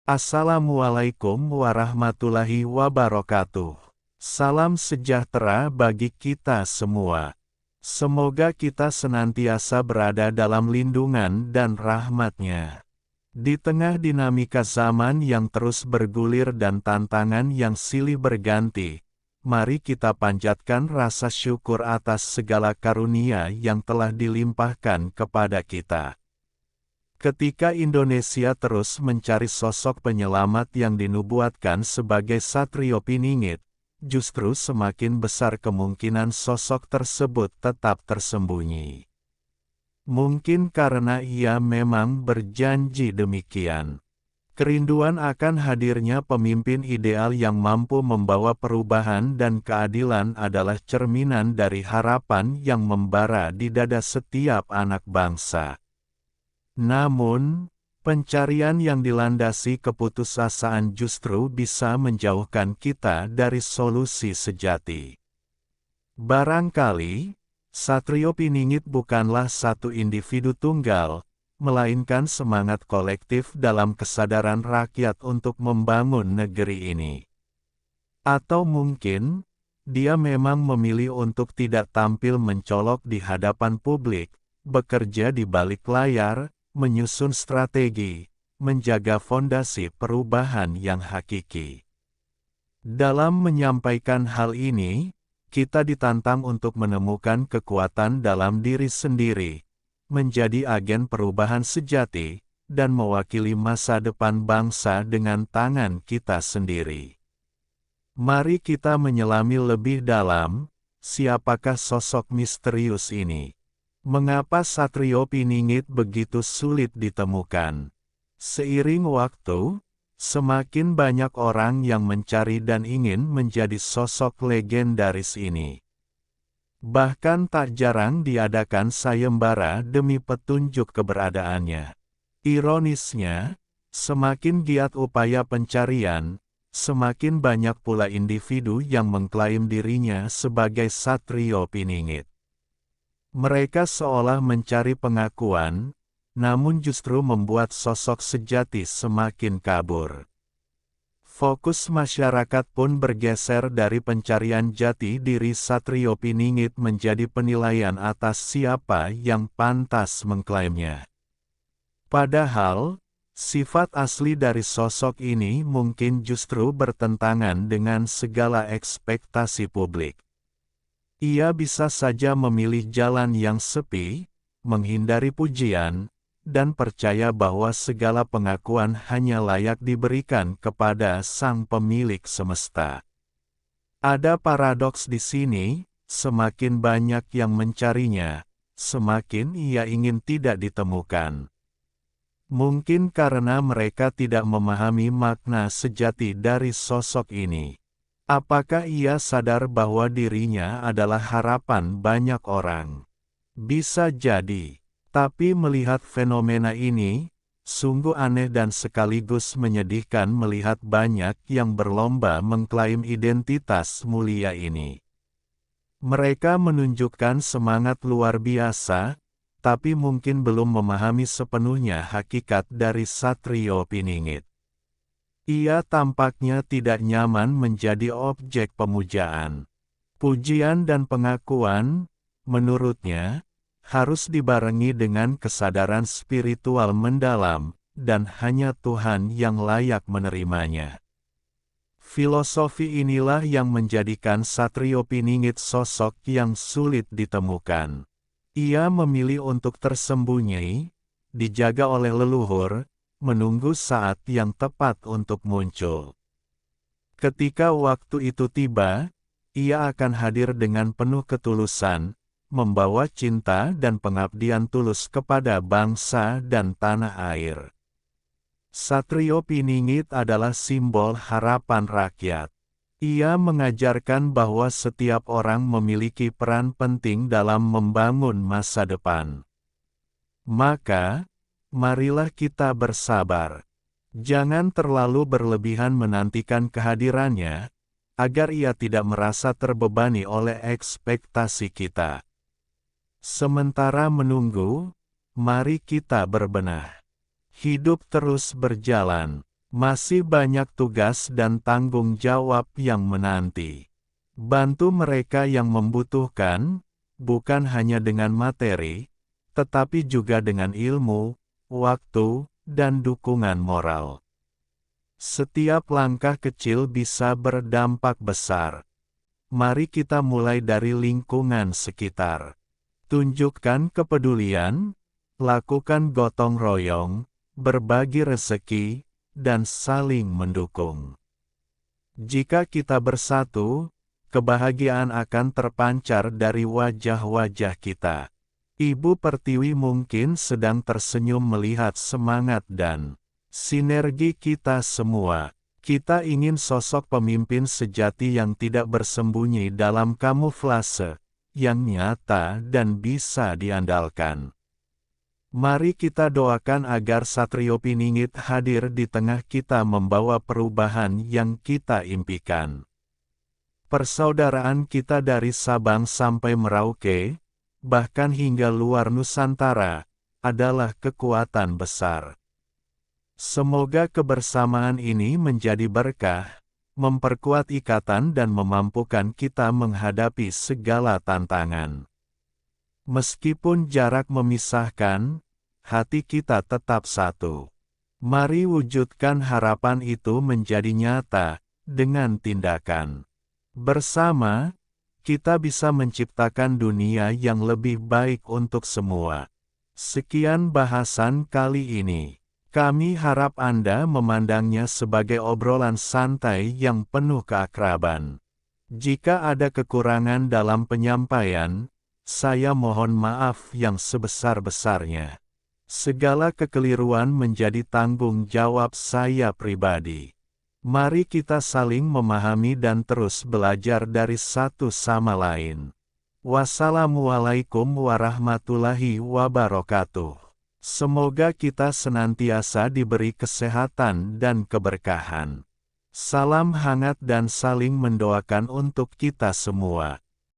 Assalamualaikum warahmatullahi wabarakatuh. Salam sejahtera bagi kita semua. Semoga kita senantiasa berada dalam lindungan dan rahmat-Nya. Di tengah dinamika zaman yang terus bergulir dan tantangan yang silih berganti, mari kita panjatkan rasa syukur atas segala karunia yang telah dilimpahkan kepada kita. Ketika Indonesia terus mencari sosok penyelamat yang dinubuatkan sebagai Satrio Piningit, justru semakin besar kemungkinan sosok tersebut tetap tersembunyi. Mungkin karena ia memang berjanji demikian. Kerinduan akan hadirnya pemimpin ideal yang mampu membawa perubahan dan keadilan adalah cerminan dari harapan yang membara di dada setiap anak bangsa. Namun, pencarian yang dilandasi keputusasaan justru bisa menjauhkan kita dari solusi sejati. Barangkali, Satrio Piningit bukanlah satu individu tunggal, melainkan semangat kolektif dalam kesadaran rakyat untuk membangun negeri ini. Atau mungkin, dia memang memilih untuk tidak tampil mencolok di hadapan publik, bekerja di balik layar, menyusun strategi, menjaga fondasi perubahan yang hakiki. Dalam menyampaikan hal ini, kita ditantang untuk menemukan kekuatan dalam diri sendiri, menjadi agen perubahan sejati, dan mewakili masa depan bangsa dengan tangan kita sendiri. Mari kita menyelami lebih dalam, siapakah sosok misterius ini? Mengapa Satrio Piningit begitu sulit ditemukan? Seiring waktu, semakin banyak orang yang mencari dan ingin menjadi sosok legendaris ini. Bahkan tak jarang diadakan sayembara demi petunjuk keberadaannya. Ironisnya, semakin giat upaya pencarian, semakin banyak pula individu yang mengklaim dirinya sebagai Satrio Piningit. Mereka seolah mencari pengakuan, namun justru membuat sosok sejati semakin kabur. Fokus masyarakat pun bergeser dari pencarian jati diri Satrio Piningit menjadi penilaian atas siapa yang pantas mengklaimnya. Padahal, sifat asli dari sosok ini mungkin justru bertentangan dengan segala ekspektasi publik. Ia bisa saja memilih jalan yang sepi, menghindari pujian, dan percaya bahwa segala pengakuan hanya layak diberikan kepada Sang Pemilik semesta. Ada paradoks di sini, semakin banyak yang mencarinya, semakin ia ingin tidak ditemukan. Mungkin karena mereka tidak memahami makna sejati dari sosok ini. Apakah ia sadar bahwa dirinya adalah harapan banyak orang? Bisa jadi, tapi melihat fenomena ini, sungguh aneh dan sekaligus menyedihkan melihat banyak yang berlomba mengklaim identitas mulia ini. Mereka menunjukkan semangat luar biasa, tapi mungkin belum memahami sepenuhnya hakikat dari Satrio Piningit. Ia tampaknya tidak nyaman menjadi objek pemujaan. Pujian dan pengakuan, menurutnya, harus dibarengi dengan kesadaran spiritual mendalam, dan hanya Tuhan yang layak menerimanya. Filosofi inilah yang menjadikan Satrio Piningit sosok yang sulit ditemukan. Ia memilih untuk tersembunyi, dijaga oleh leluhur, menunggu saat yang tepat untuk muncul. Ketika waktu itu tiba, ia akan hadir dengan penuh ketulusan, membawa cinta dan pengabdian tulus kepada bangsa dan tanah air. Satrio Piningit adalah simbol harapan rakyat. Ia mengajarkan bahwa setiap orang memiliki peran penting dalam membangun masa depan. Maka, marilah kita bersabar. Jangan terlalu berlebihan menantikan kehadirannya, agar ia tidak merasa terbebani oleh ekspektasi kita. Sementara menunggu, mari kita berbenah. Hidup terus berjalan, Masih banyak tugas dan tanggung jawab yang menanti. Bantu mereka yang membutuhkan, bukan hanya dengan materi, tetapi juga dengan ilmu, waktu, dan dukungan moral. Setiap langkah kecil bisa berdampak besar. Mari kita mulai dari lingkungan sekitar. Tunjukkan kepedulian, lakukan gotong royong, berbagi rezeki, dan saling mendukung. Jika kita bersatu, kebahagiaan akan terpancar dari wajah-wajah kita. Ibu Pertiwi mungkin sedang tersenyum melihat semangat dan sinergi kita semua. Kita ingin sosok pemimpin sejati yang tidak bersembunyi dalam kamuflase, yang nyata dan bisa diandalkan. Mari kita doakan agar Satrio Piningit hadir di tengah kita membawa perubahan yang kita impikan. Persaudaraan kita dari Sabang sampai Merauke, bahkan hingga luar Nusantara, adalah kekuatan besar. Semoga kebersamaan ini menjadi berkah, memperkuat ikatan dan memampukan kita menghadapi segala tantangan. Meskipun jarak memisahkan, hati kita tetap satu. Mari wujudkan harapan itu menjadi nyata, dengan tindakan. Bersama, kita bisa menciptakan dunia yang lebih baik untuk semua. Sekian bahasan kali ini. Kami harap Anda memandangnya sebagai obrolan santai yang penuh keakraban. Jika ada kekurangan dalam penyampaian, saya mohon maaf yang sebesar-besarnya. Segala kekeliruan menjadi tanggung jawab saya pribadi. Mari kita saling memahami dan terus belajar dari satu sama lain. Wassalamualaikum warahmatullahi wabarakatuh. Semoga kita senantiasa diberi kesehatan dan keberkahan. Salam hangat dan saling mendoakan untuk kita semua.